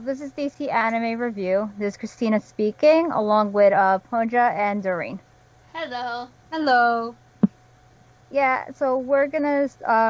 this is DC Anime Review. This is Christina speaking, along with Ponja and Doreen. Hello. Hello. Yeah, so we're gonna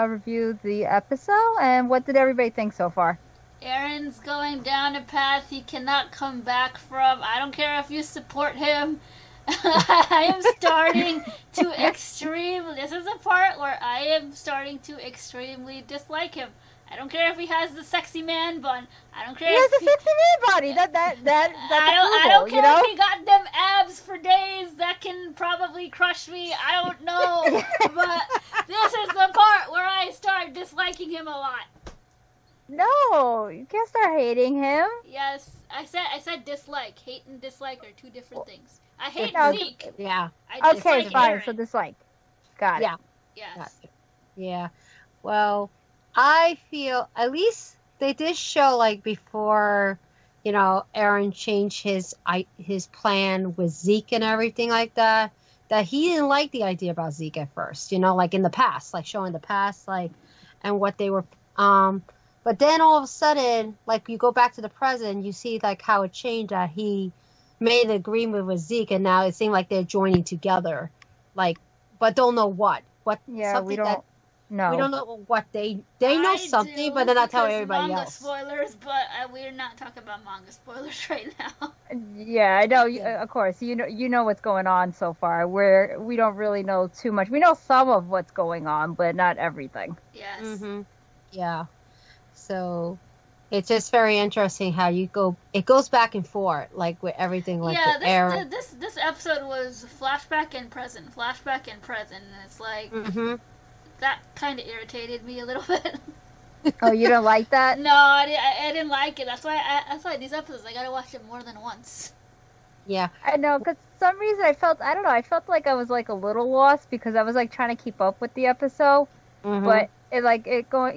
review the episode, and what did everybody think so far? Aaron's going down a path he cannot come back from. I don't care if you support him. I am starting to extremely... This is a part where I am starting to extremely dislike him. I don't care if he has the sexy man bun. I don't care He has a sexy man body. That's I don't care if he got them abs for days that can probably crush me. I don't know. But this is the part where I start disliking him a lot. No, you can't start hating him. Yes, I said dislike. Hate and dislike are two different things. I hate Zeke. Yeah. I Okay, dislike fine. Aaron. So dislike. Got it. Yeah. Yes. Yeah. Well, I feel at least they did show like before, Aaron changed his plan with Zeke and everything like that. That he didn't like the idea about Zeke at first. Like in the past, like showing the past, like and what they were. But then all of a sudden, like you go back to the present, you see like how it changed. That he made an agreement with Zeke, and now it seemed like they're joining together, like, but don't know what. Yeah, we don't know. We don't know what they know something, but they're not telling everybody manga else. Spoilers, but we're not talking about manga spoilers right now. Yeah, I know. Of course, you know what's going on so far. We don't really know too much. We know some of what's going on, but not everything. Yes. Mm-hmm. Yeah. So it's just very interesting how it goes back and forth, like with everything, like yeah, Aaron. this episode was flashback and present, and it's like that kind of irritated me a little bit. Oh, you don't like that? No, I didn't like it. That's why these episodes I gotta watch it more than once. Yeah, I know, because some reason I felt like I was like a little lost because I was like trying to keep up with the episode, but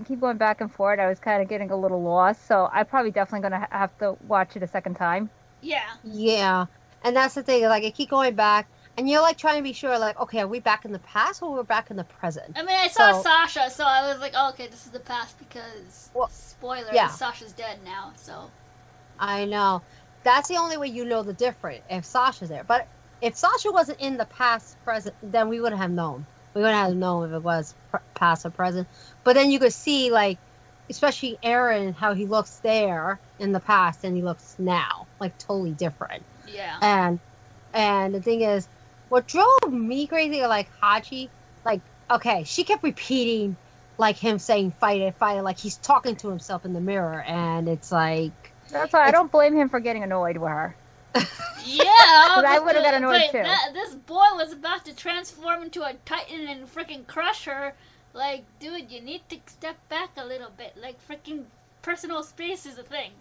keep going back and forth. I was kind of getting a little lost, so I probably definitely gonna have to watch it a second time. Yeah. Yeah, and that's the thing. Like, it keep going back, and you're like trying to be sure. Like, okay, are we back in the past or we're back in the present? I mean, I saw Sasha, so I was like, oh, okay, this is the past because spoiler, Sasha's dead now. So I know that's the only way you know the difference if Sasha's there. But if Sasha wasn't in the past present, then we wouldn't have known. We wouldn't have known if it was past or present. But then you could see, like, especially Aaron, how he looks there in the past and he looks now, like, totally different. Yeah. And the thing is, what drove me crazy, like, Hachi, like, okay, she kept repeating, like, him saying, fight it, like, he's talking to himself in the mirror, and it's like... That's why I don't blame him for getting annoyed with her. Yeah, I would have got annoyed too. This boy was about to transform into a titan and freaking crush her. Like, dude, you need to step back a little bit. Like, freaking personal space is a thing.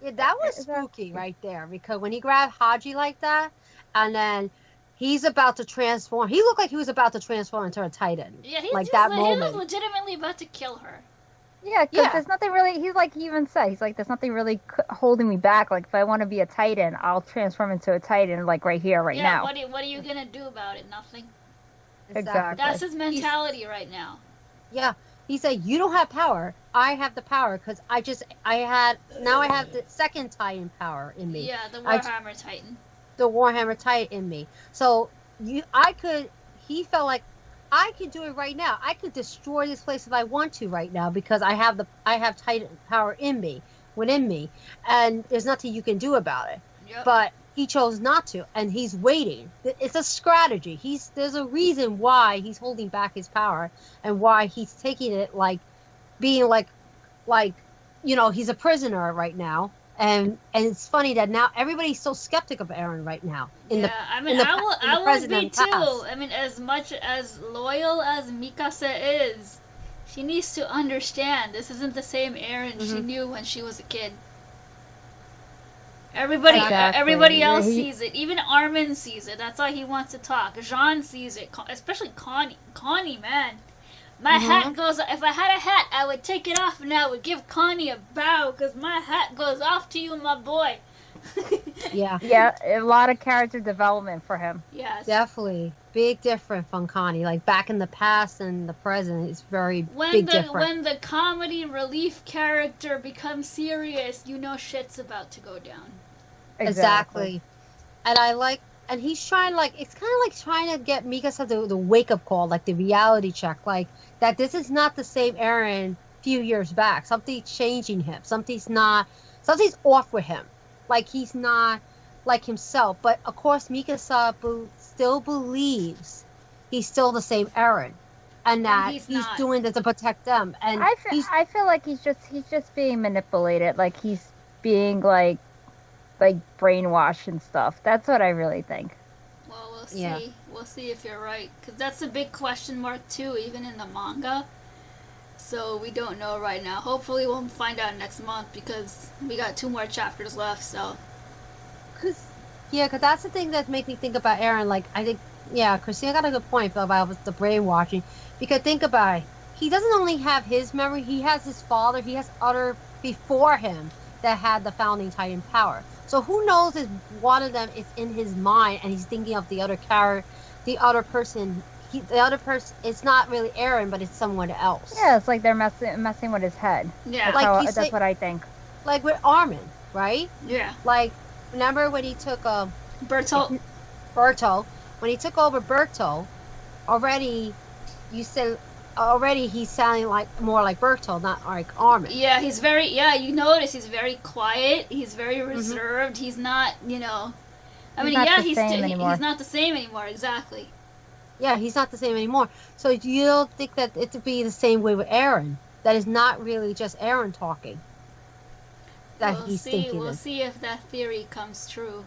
Yeah, that was spooky right there, because when he grabbed Haji like that, and then he's about to transform, he looked like he was about to transform into a titan. Yeah, he was legitimately about to kill her. Yeah, because there's nothing really, he even said, there's nothing really holding me back. Like, if I want to be a titan, I'll transform into a titan, like, right here, right now. Yeah, what are you going to do about it? Nothing. Exactly. That's his mentality right now. Yeah, he said, you don't have power. I have the power, because I have the second titan power in me. Yeah, the Warhammer Titan. The Warhammer Titan in me. So, he felt like, I could do it right now. I could destroy this place if I want to right now because I have Titan power within me, and there's nothing you can do about it. Yep. But he chose not to, and he's waiting. It's a strategy. There's a reason why he's holding back his power and why he's taking it like being like he's a prisoner right now. And it's funny that now everybody's so skeptical of Aaron right now. I would be too. I mean, as much as loyal as Mikasa is, she needs to understand this isn't the same Aaron she knew when she was a kid. Everybody else sees it. Even Armin sees it. That's why he wants to talk. Jean sees it, especially Connie. Connie, man. My hat goes... If I had a hat, I would take it off and I would give Connie a bow because my hat goes off to you, my boy. Yeah, Yeah, a lot of character development for him. Yes. definitely. Big difference from Connie. Like back in the past and the present, it's very When big the difference. when the comedy relief character becomes serious, you know shit's about to go down. Exactly. And I like, and he's trying, like, it's kind of like trying to get Mikasa the wake up call, like the reality check, like that this is not the same Eren few years back. Something's changing him. Something's off with him. Like he's not like himself. But of course, Mikasa still believes he's still the same Eren, and that he's he's not. doing this to protect them. And I feel like he's just being manipulated. Like he's being like brainwashed and stuff. That's what I really think. Well, we'll see. Yeah. We'll see if you're right, because that's a big question mark too, even in the manga. So we don't know right now. Hopefully, we'll find out next month because we got 2 more chapters left. So Cause that's the thing that makes me think about Eren. Like, I think, Christina got a good point about the brainwashing. Because think about it. He doesn't only have his memory, he has his father, he has other before him that had the founding Titan power. So who knows if one of them is in his mind and he's thinking of the other character, the other person. The other person, it's not really Eren, but it's someone else. Yeah, it's like they're messing with his head. yeah, That's what I think. Like with Armin, right? yeah. Like, remember when he took Bertolt. Berto, when he took over Berto, already he's sounding like more like Berto, not like Armin. Yeah, he's very. Yeah, you notice he's very quiet. He's very Mm-hmm. reserved. He's not. I mean, not yeah, the he's same anymore. he's not the same anymore. Exactly. Yeah, he's not the same anymore. So you don't think that it would be the same way with Eren? That is not really just Eren talking. That We'll he's see. thinking. We'll see if that theory comes true.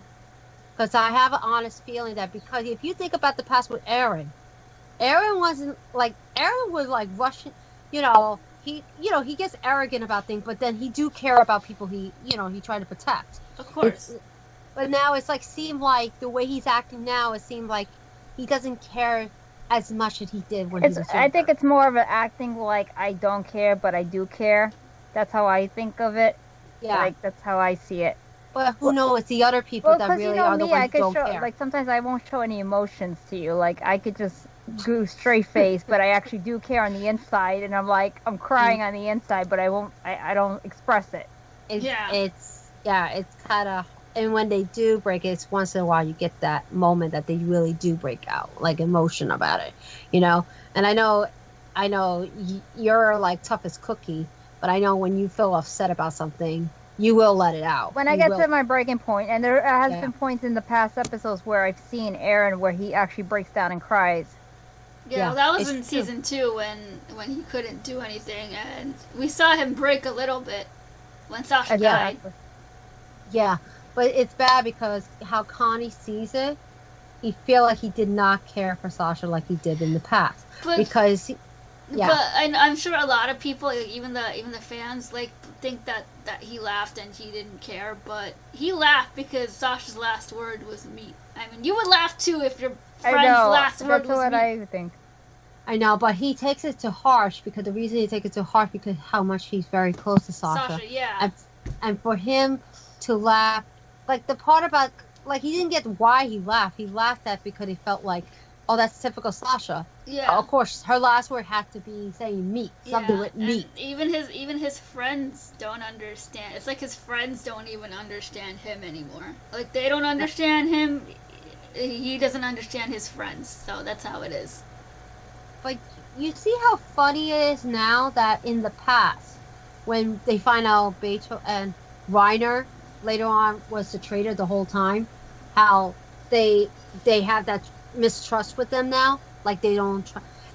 Because I have an honest feeling that because if you think about the past with Eren was like rushing, he gets arrogant about things, but then he do care about people he tried to protect. Of course. But now it's like, seemed like the way he's acting now, it seemed like he doesn't care as much as he did when he was younger. I think it's more of an acting like I don't care, but I do care. That's how I think of it. Yeah. Like that's how I see it. But who knows? It's the other people Well, that because really are the me, ones I who could don't show care. like sometimes I won't show any emotions to you. Like I could just do straight face, but I actually do care on the inside, and I'm crying on the inside, but I don't express it. It's kind of, and when they do break it, it's once in a while you get that moment that they really do break out, like emotion about it, And I know you're like tough as cookie, but I know when you feel upset about something, you will let it out. When I get to my breaking point, and there has been points in the past episodes where I've seen Eren where he actually breaks down and cries. Yeah, well, that was in season 2 when he couldn't do anything, and we saw him break a little bit when Sasha died. Yeah, but it's bad because how Connie sees it, he feel like he did not care for Sasha like he did in the past. But I'm sure a lot of people, like, even the fans, like think that he laughed and he didn't care, but he laughed because Sasha's last word was meat. I mean, you would laugh too if your friend's last word was meat. That's what I think. I know, but he takes it to harsh because the reason he takes it to harsh because how much he's very close to Sasha. Yeah. And for him to laugh, like the part about, like he didn't get why he laughed. He laughed at because he felt like, oh, that's typical Sasha. Yeah. Of course, her last word had to be saying meat, something with meat. And even his friends don't understand. It's like his friends don't even understand him anymore. Like they don't understand him. He doesn't understand his friends. So that's how it is. But you see how funny it is now that in the past, when they find out Beto and Reiner later on was the traitor the whole time, how they have that mistrust with them now. Like they don't.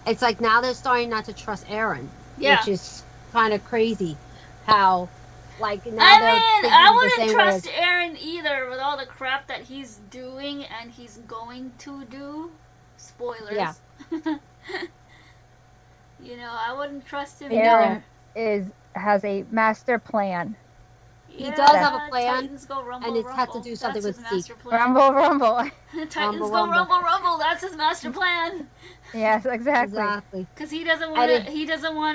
It's like now they're starting not to trust Eren, which is kind of crazy. How, like now I wouldn't trust Eren either with all the crap that he's doing and he's going to do. Spoilers. Yeah. I wouldn't trust him Eren either. has a master plan. He does have a plan, Titans go rumble, and it rumble. had to do something That's with his Zeke. master plan. Rumble. Titans go rumble, rumble. That's his master plan. Yes, exactly. Because he doesn't want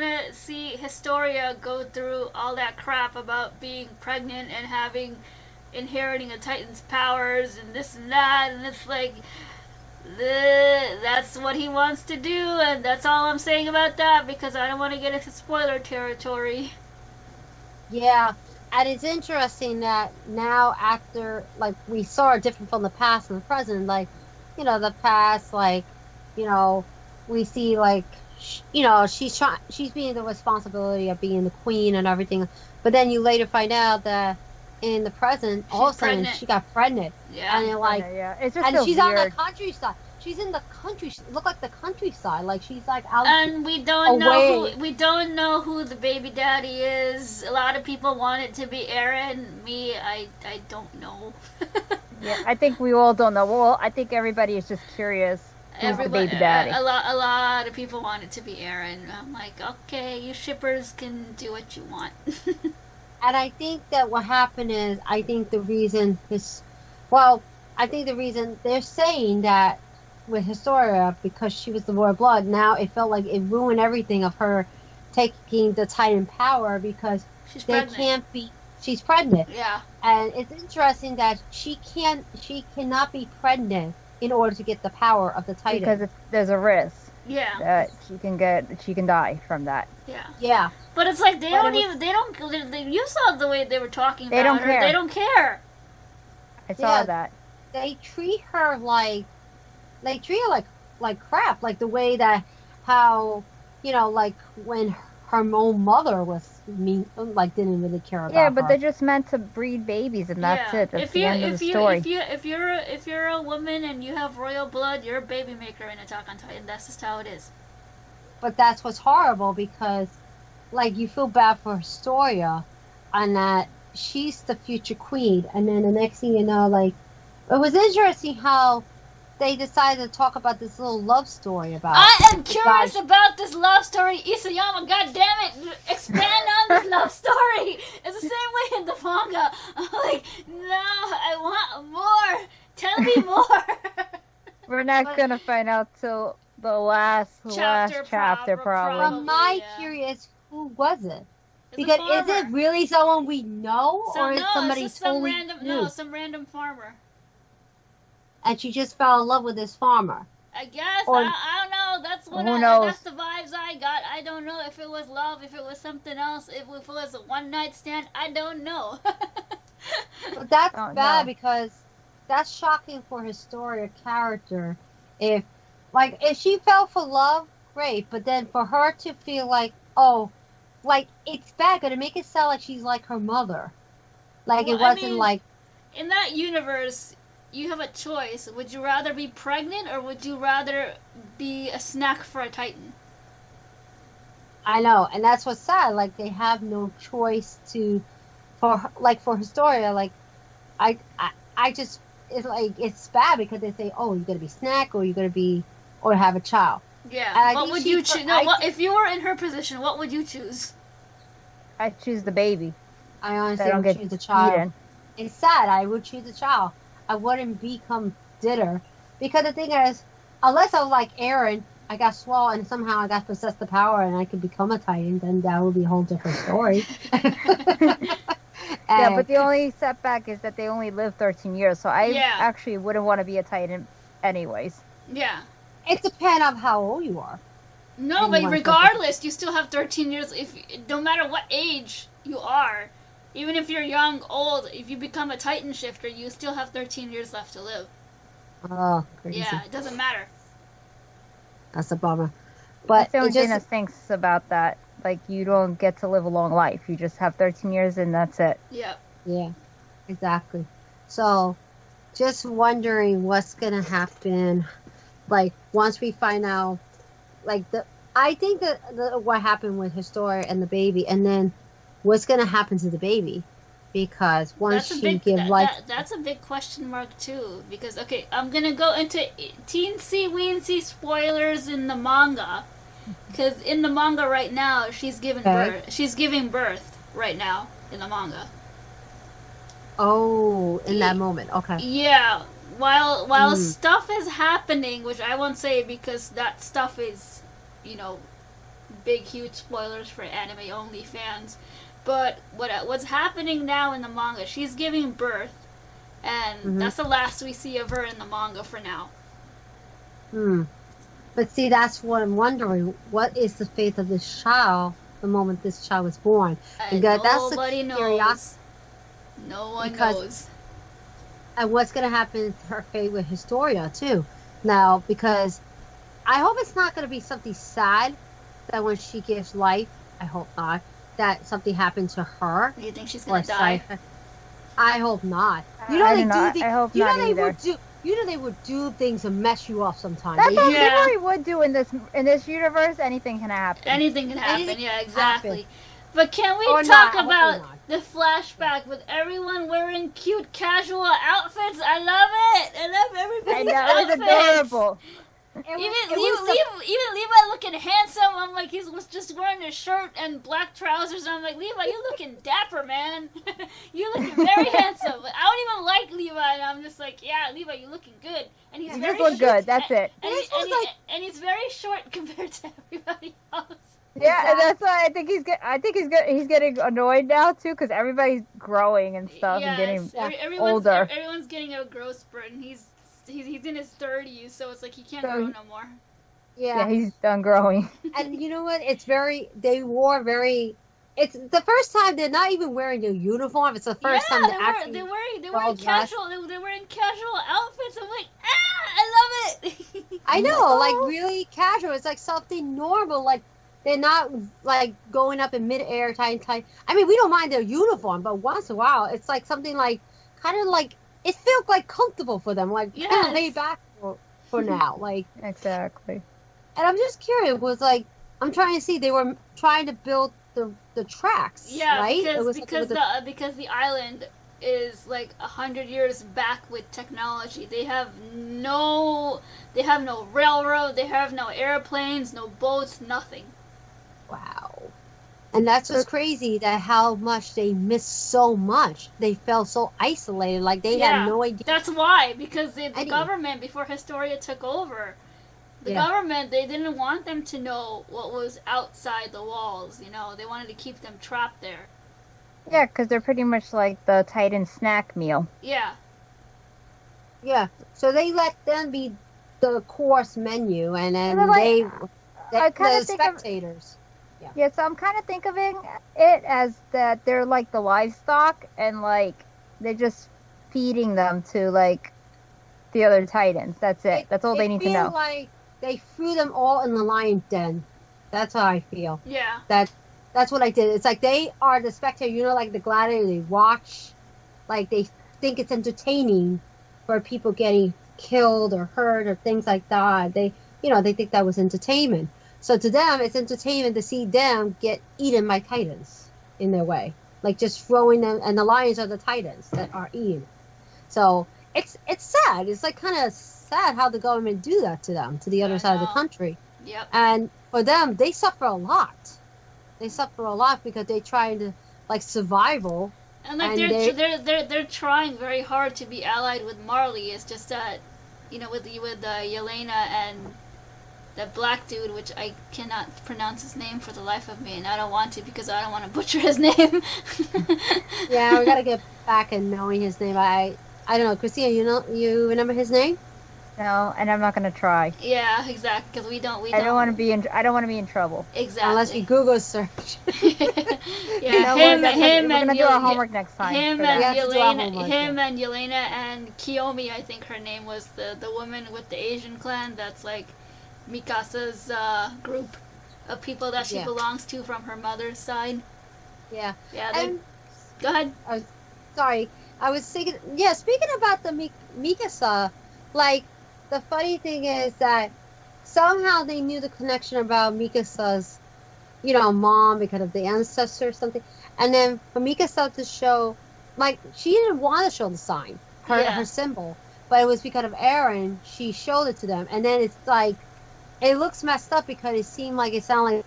to see Historia go through all that crap about being pregnant and having inheriting a Titan's powers and this and that, and it's like that's what he wants to do, and that's all I'm saying about that because I don't want to get into spoiler territory. Yeah, and it's interesting that now after, like, we saw it different from the past and the present, like, the past, like, we see, like, she's being the responsibility of being the queen and everything, but then you later find out that in the present, all of a sudden, she got pregnant. Yeah. And like, It's just and so she's weird. on the countryside. She's in the country. Look like the countryside. Like she's like out. And we don't know who the baby daddy is. A lot of people want it to be Aaron. Me, I don't know. Yeah, I think we all don't know. Well, I think everybody is just curious who's the baby daddy. A lot of people want it to be Aaron. I'm like, okay, you shippers can do what you want. And I think that what happened is, I think the reason they're saying that with Historia, because she was the royal blood, now it felt like it ruined everything of her taking the Titan power because she's pregnant. Yeah. And it's interesting that she cannot be pregnant in order to get the power of the Titan. Because there's a risk. Yeah. That she can die from that. Yeah. Yeah. But it's like you saw the way they were talking about her. Care. They don't care. I saw that. They treat her like crap, like the way that how like when her own mother was mean, like didn't really care about her. Yeah, but they're just meant to breed babies, and that's it. That's the end of the story. If you're a woman and you have royal blood, you're a baby maker in Attack on Titan. That's just how it is. But that's what's horrible because, like, you feel bad for Historia, and that she's the future queen, and then the next thing you know, like, it was interesting how they decided to talk about this little love story about. I am curious about this love story, Isayama. God damn it, expand on this love story. It's the same way in the manga. I'm like, no, I want more. Tell me more. We're not gonna find out till the last chapter, probably. But my curious, who was it? Because is it really someone we know, or is somebody totally new? Some random farmer. And she just fell in love with this farmer. I guess. I don't know. That's what that's the vibes I got. I don't know if it was love, if it was something else, if it was a one night stand. I don't know. But that's bad because that's shocking for Historia character. If she fell for love, great. But then for her to feel like, it's bad. Gonna make it sound like she's like her mother. Like it wasn't like. In that universe, you have a choice. Would you rather be pregnant or would you rather be a snack for a Titan? I know, and that's what's sad. Like they have no choice for Historia. Like I just it's bad because they say, oh, you're gonna be snack or you're gonna be or have a child. Yeah. What would you choose? No, if you were in her position, what would you choose? I choose the baby. I honestly would choose the child. Eaten. It's sad. I would choose the child. I wouldn't become Ditter. Because the thing is, unless I was like Aaron, I got swallowed and somehow I got possessed the power and I could become a Titan, then that would be a whole different story. Yeah, but the only setback is that they only live 13 years, so I actually wouldn't want to be a Titan anyways. Yeah. It depends on how old you are. No, but regardless, you still have 13 years. No matter what age you are, even if you're young, old, if you become a Titan shifter, you still have 13 years left to live. Oh, crazy. Yeah, it doesn't matter. That's a bummer. But that's the only thing that stinks about that. Like, you don't get to live a long life. You just have 13 years and that's it. Yep. Yeah, exactly. So, just wondering what's going to happen, like, once we find out, like, I think that what happened with Historia and the baby, and then what's going to happen to the baby, because once that's a big question mark too, because okay, I'm going to go into teensy-weensy spoilers in the manga, because in the manga right now, she's giving birth right now in the manga. Oh, in that moment, okay. Yeah, while stuff is happening, which I won't say because that stuff is, big, huge spoilers for anime-only fans. But what's happening now in the manga, she's giving birth, And that's the last we see of her in the manga for now. But see, that's what I'm wondering. What is the fate of this child the moment this child was born? Because nobody knows. No one knows. And what's going to happen to her fate with Historia, too. Now, because I hope it's not going to be something sad that when she gives life, I hope not, that something happened to her. You think she's going to die? I hope not. I hope not either. They would do things and mess you up sometimes. That's what they really would do in this universe. Anything can happen. Anything can happen. Yeah, exactly. But can we Or talk not, about the flashback with everyone wearing cute casual outfits? I love it. I love everybody's outfits. It was adorable. Even Levi looking handsome. I'm like, he was just wearing a shirt and black trousers. I'm like, Levi, you looking dapper, man. You looking very handsome. I don't even like Levi, and I'm just like, yeah, Levi, you looking good. And he's very just look good. That's it. And he's very short compared to everybody else. Yeah, and that's why I think he's getting annoyed now too, because everybody's growing and stuff and getting older. Everyone's getting a growth spurt, and he's in his 30s, so it's like he can't grow no more. Yeah, he's done growing. And you know what? It's the first time they're not even wearing their uniform. It's the first time they're wearing casual outfits. I'm like, I love it. I know, like really casual. It's like something normal. Like they're not like going up in midair, tight. I mean, we don't mind their uniform, but once in a while, it's like something like kind of like it feels like comfortable for them, like kind of laid back for now, like exactly. And I'm just curious. Was like I'm trying to see. They were trying to build the tracks, right? Because the island is like 100 years back with technology. They have no railroad. They have no airplanes, no boats, nothing. Wow. And that's what's crazy, that how much they missed so much. They felt so isolated, like they had no idea. That's why, because the government, before Historia took over, the government, they didn't want them to know what was outside the walls, you know. They wanted to keep them trapped there. Yeah, because they're pretty much like the Titan snack meal. Yeah. Yeah, so they let them be the course menu, and then the spectators. Yeah, so I'm kind of thinking it as that they're like the livestock, and like they're just feeding them to like the other Titans. That's it. That's all they need to know. Like they threw them all in the lion's den. That's how I feel. Yeah. That's what I did. It's like they are the spectator. You know, like the gladiator. They watch, like they think it's entertaining for people getting killed or hurt or things like that. They think that was entertainment. So to them, it's entertainment to see them get eaten by Titans in their way, like just throwing them. And the lions are the Titans that are eaten. So it's sad. It's like kind of sad how the government do that to them, to the other side of the country. Yep. And for them, they suffer a lot. They suffer a lot because they're trying to like survival. And like they're trying very hard to be allied with Marley. It's just that, you know, with Yelena and that black dude, which I cannot pronounce his name for the life of me, and I don't want to because I don't want to butcher his name. Yeah, we gotta get back and knowing his name. I don't know, Christina. You remember his name? No, and I'm not gonna try. Yeah, exactly. Because we don't. I don't want to be in trouble. Exactly. Unless we Google search. Yeah, we're gonna do our homework next time. Him and Yelena and Kiyomi, I think her name was the woman with the Asian clan. That's like Mikasa's group of people that she belongs to from her mother's side. Yeah. Yeah. Go ahead. Sorry, I was thinking. Yeah, speaking about the Mikasa, like the funny thing is that somehow they knew the connection about Mikasa's, mom because of the ancestor or something, and then for Mikasa to show, like she didn't want to show the sign, her symbol, but it was because of Eren. She showed it to them, and then it's like. It looks messed up because it sounded like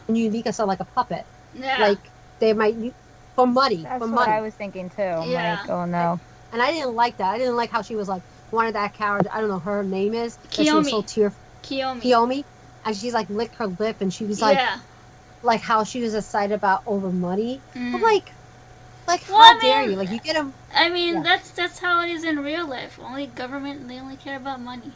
Mikasa like a puppet. Yeah. Like they might for money. That's for what money. I was thinking too. Yeah. Like, oh no. And I didn't like that. I didn't like how she was like one of that character. I don't know her name is. Kiyomi. She was so tearful. Kiyomi. And she's like licked her lip and she was like how she was excited about over money. Mm. I'm like, Like, Well, how I dare mean- you? Like, you get him. I mean, Yeah. that's how it is in real life. Only government, they only care about money.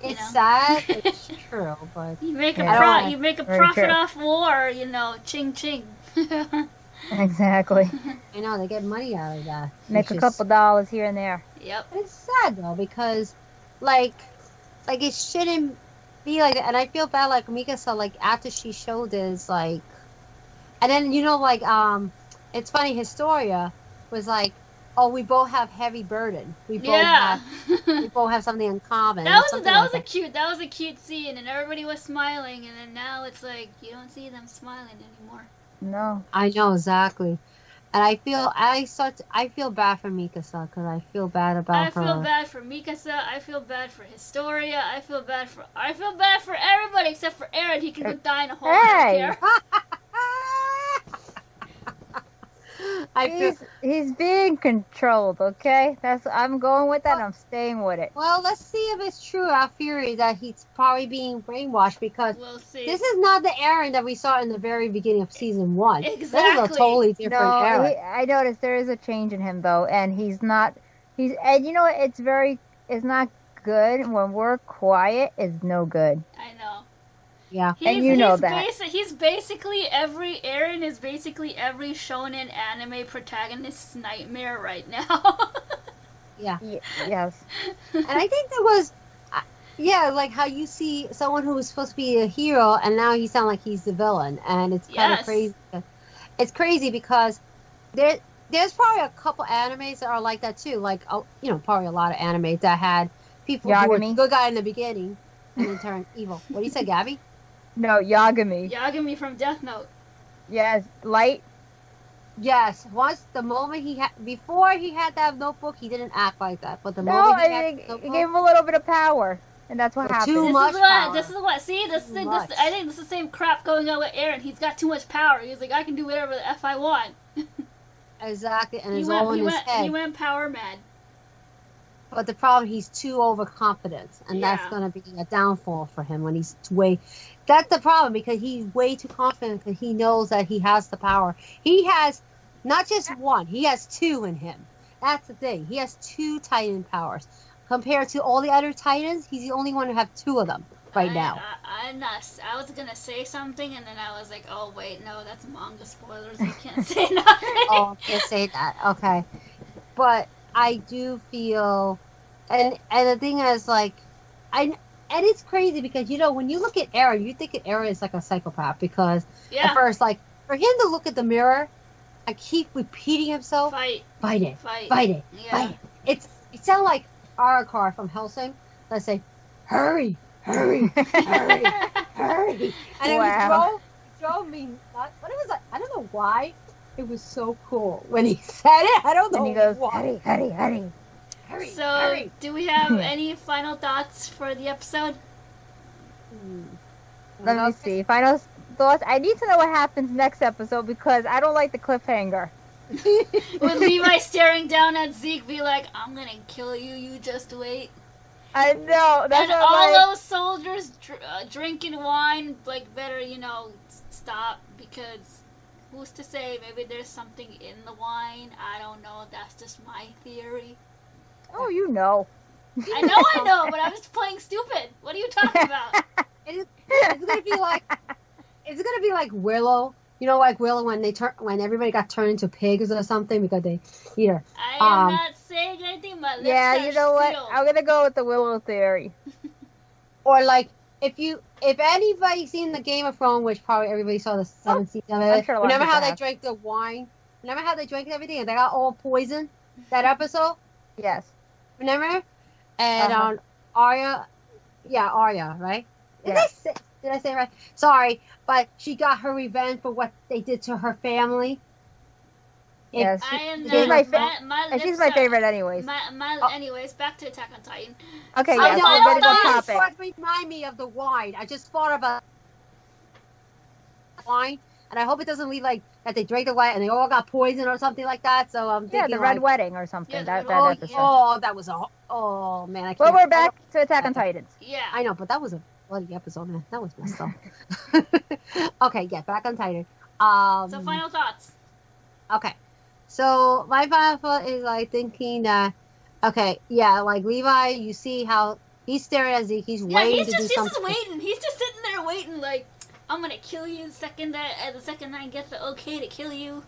It's know. sad. It's true, but You make a Yeah. you make a Very profit true. off war, you know, ching ching. Exactly. I know they get money out of that. Make a which is- couple dollars here and there. Yep. It's sad though because, like it shouldn't be like that. And I feel bad. Like Mikasa, like after she showed this, like, and then it's funny. Historia was like, oh, we both have heavy burden. We both Yeah. have something in common. That was Something that like was a cute scene, and everybody was smiling, and then now it's like you don't see them smiling anymore. No. I know exactly. And I feel bad for Mikasa because I feel bad about I her. feel bad for Mikasa. I feel bad for Historia. I feel bad for everybody except for Eren. He can go die in a hole. I Hey! don't care. I feel He's being controlled, okay? I'm going with that and I'm staying with it. well. Let's see if it's true. Our theory that he's probably being brainwashed because We'll see. this is not the Eren that we saw in the very beginning of season 1. This is Exactly. a totally different No, Eren. I noticed there is a change in him though, and and you know what? It's not good when we're quiet. Is no good. I know. Yeah. And you know that. Eren is basically every shonen anime protagonist's nightmare right now. Yes. And I think there was, like how you see someone who was supposed to be a hero and now he sounds like he's the villain, and it's kind of Yes. crazy. It's crazy because there's probably a couple animes that are like that too. Like, probably a lot of animes that had people who were Yagami? good guy in the beginning and then turned evil. What do you say, Gabby? No, Yagami. Yagami from Death Note. Yes, Light. Yes. Once the moment before he had that notebook, he didn't act like that. But the No, moment he I had it the notebook, gave him a little bit of power, and that's what But happened. too much power. This is what. See, Too much. I think this is the same crap going on with Eren. He's got too much power. He's like, I can do whatever the f I want. exactly, and it's all in his head. He went power mad. But the problem, he's too overconfident, and that's Yeah. going to be a downfall for him when he's way. That's the problem because he's way too confident because he knows that he has the power. He has not just one; he has two in him. That's the thing. He has two Titan powers compared to all the other Titans. He's the only one who have two of them right now. I'm not. I was gonna say something, and then I was like, oh wait, no, that's manga spoilers. I can't say nothing. Oh, I can't say that. Okay, but I do feel, and the thing is, like, and it's crazy because when you look at Eren, you think Eren is like a psychopath because at Yeah. first, like, for him to look at the mirror, I keep repeating himself, Fight. fight it, Fight. fight it, Yeah. fight it. It sounds like Arakar from Helsing. Let's say, hurry, hurry, hurry, hurry, and Wow. it drove me nuts. But it was like, I don't know why. It was so cool when he said it. I don't know And he goes, why. hurry, hurry, hurry. Hurry, So, hurry. do we have any final thoughts for the episode? Let me see. Final thoughts. I need to know what happens next episode because I don't like the cliffhanger. With Levi staring down at Zeke, be like, I'm gonna kill you, you just wait. I know. That's And what all I'm like. those soldiers drinking wine, like, better, stop, because who's to say, maybe there's something in the wine. I don't know, that's just my theory. Oh, you know. I know, but I'm just playing stupid. What are you talking about? It's gonna be like Willow. You know, like Willow when everybody got turned into pigs or something because they either. I am not saying anything, my lips Yeah, are you know what? sealed. I'm gonna go with the Willow theory. Or like if anybody's seen the Game of Thrones, which probably everybody saw the seventh season of I'm it. sure a lot of Remember people how they have. drank the wine? Remember how they drank everything and they got all poison? That episode? Yes. Remember? And Uh-huh. Arya, right? Yes. Did I say it right? Sorry, but she got her revenge for what they did to her family. Yes. I am She's not. my my And she's lips my are- favorite anyways. Anyways, back to Attack on Titan. Okay, I yes, know, we're gonna go but topic. What remind me of the wine? I just thought about wine, and I hope it doesn't leave like that they drank the wine and they all got poison or something like that. So I'm Yeah, thinking the Red like, Wedding or something. Yeah, the that Red that Wedding, episode. yeah. that was man, I can't. Well, we're back to Attack on Titans. Yeah. I know, but that was a bloody episode, man. That was messed up. Okay, yeah, back on Titan. So final thoughts. Okay, So my final thought is like thinking that, okay, yeah, like Levi, you see how he's staring at Zeke. He's Yeah, waiting to do he's something. just waiting. He's just sitting there waiting, like, I'm gonna kill you the second I get the okay to kill you.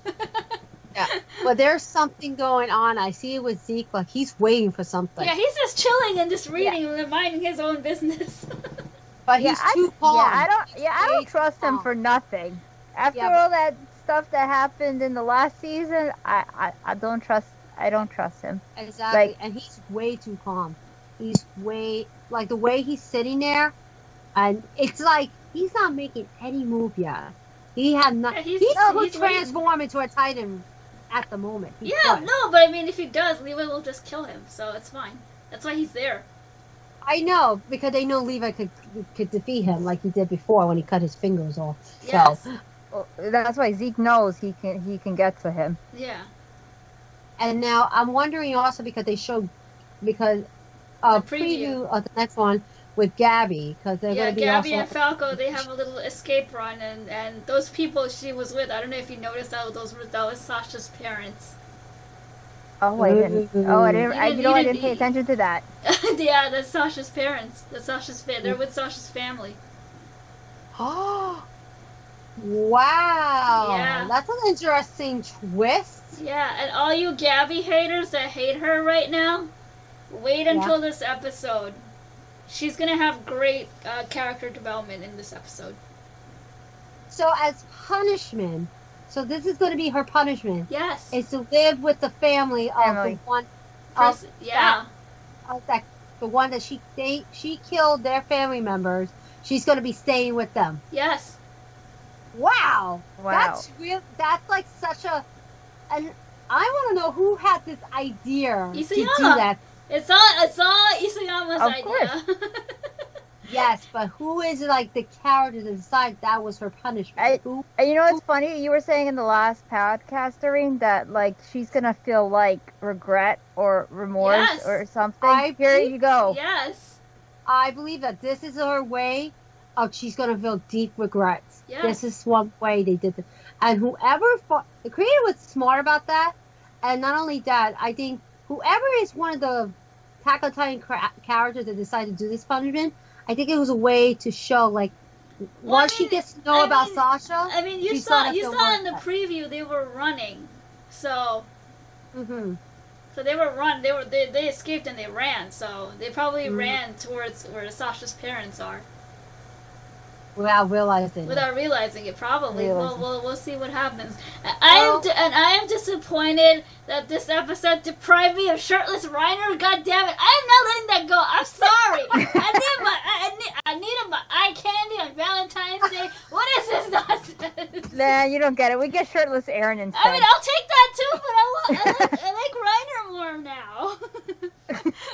Yeah, but there's something going on. I see it with Zeke. Like he's waiting for something. Yeah, he's just chilling and just reading and minding his own business. But he's too calm. I don't trust him for nothing. After all that stuff that happened in the last season, I don't trust him. Exactly. Like, and he's way too calm. He's way like the way he's sitting there, and it's like he's not making any move yet. He had not. Yeah, he he's could transform into a Titan at the moment. He yeah, could. no, but I mean, if he does, Levi will just kill him, so it's fine. That's why he's there. I know because they know Levi could defeat him like he did before when he cut his fingers off. Yes. So Well, that's why Zeke knows he can get to him. Yeah. and now I'm wondering also because they showed The preview of the next one with Gabby because they're Yeah, going to be Gabby also. and Falco, they have a little escape run, and those people she was with, I don't know if you noticed that was Sasha's parents. Oh, I didn't. Oh, I didn't. I didn't pay attention to that. Yeah, that's Sasha's parents. That's Sasha's they're with Sasha's family. Oh, wow! Yeah. That's an interesting twist. Yeah, and all you Gabby haters that hate her right now, wait until this episode. She's gonna have great character development in this episode. So as punishment, so this is going to be her punishment. Yes. Is to live with the family of the one. Yeah. The one that she killed their family members. She's going to be staying with them. Yes. Wow. Wow. That's real. That's like such a. And I want to know who had this idea to do Isayama. that. It's all Isayama's Of idea. Yes, but who is like the character to decide that was her punishment? Who? And you know what's funny? You were saying in the last podcast, Doreen, that like she's gonna feel like regret or remorse Yes. or something. Here you go. Yes. I believe that this is her way of she's going to feel deep regrets. Yes. This is one way they did it. And the creator was smart about that. And not only that, I think whoever is one of the Attack on Titan characters that decided to do this punishment, I think it was a way to show like once she gets to know about Sasha. I mean, you she's saw gonna feel in the worse. preview they were running, so Mm-hmm. they escaped and they ran, so they probably ran towards where Sasha's parents are Without realizing. without realizing it. Probably. Realizing. We'll see what happens. I am disappointed that this episode deprived me of shirtless Reiner. God damn it! I am not letting that go. I'm sorry. I needed my eye candy on Valentine's Day. What is this nonsense? Nah, you don't get it. We get shirtless Aaron instead. I mean, I'll take that too, but I like Reiner more now.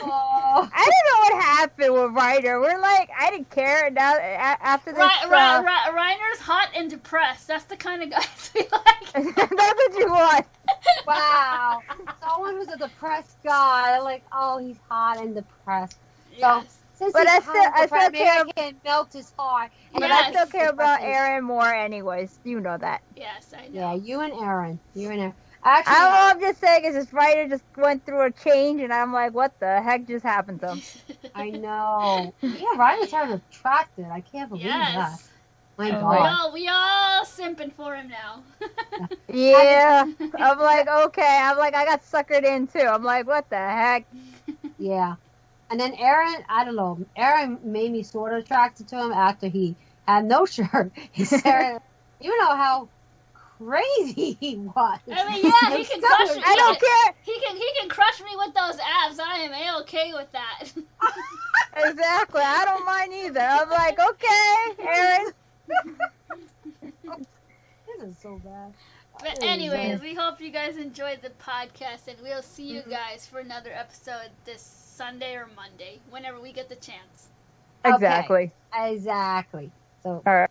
Oh. I don't know what happened with Ryder. We're like, I didn't care. Now after this, Reiner's hot and depressed. That's the kind of guys we like. that's what you want. Wow. Someone who's a depressed guy, like, oh, he's hot and depressed. Yes. Since But he's I still hot and depressed, maybe care- I can melt his heart. And But Yes. I still care about depressing. Aaron more, anyways. You know that. Yes, I know. Yeah, you and Aaron. Actually, All I'm just saying is this Ryder just went through a change, and I'm like, what the heck just happened to him? I know. Yeah, Ryan's kind of attracted. I can't believe that. Yes. My Oh, God. We all simping for him now. Yeah. I'm like, okay. I'm like, I got suckered in too. I'm like, what the heck? Yeah. And then Aaron, I don't know. Aaron made me sort of attracted to him after he had no shirt. He said, you know how crazy he was. I mean, yeah, he can crush me. I don't care. He can crush me with those abs. I am A-okay with that. Exactly. I don't mind either. I'm like, okay, Aaron. This is so bad. But anyways, we hope you guys enjoyed the podcast, and we'll see you guys for another episode this Sunday or Monday, whenever we get the chance. Okay. Exactly. Exactly. So All right.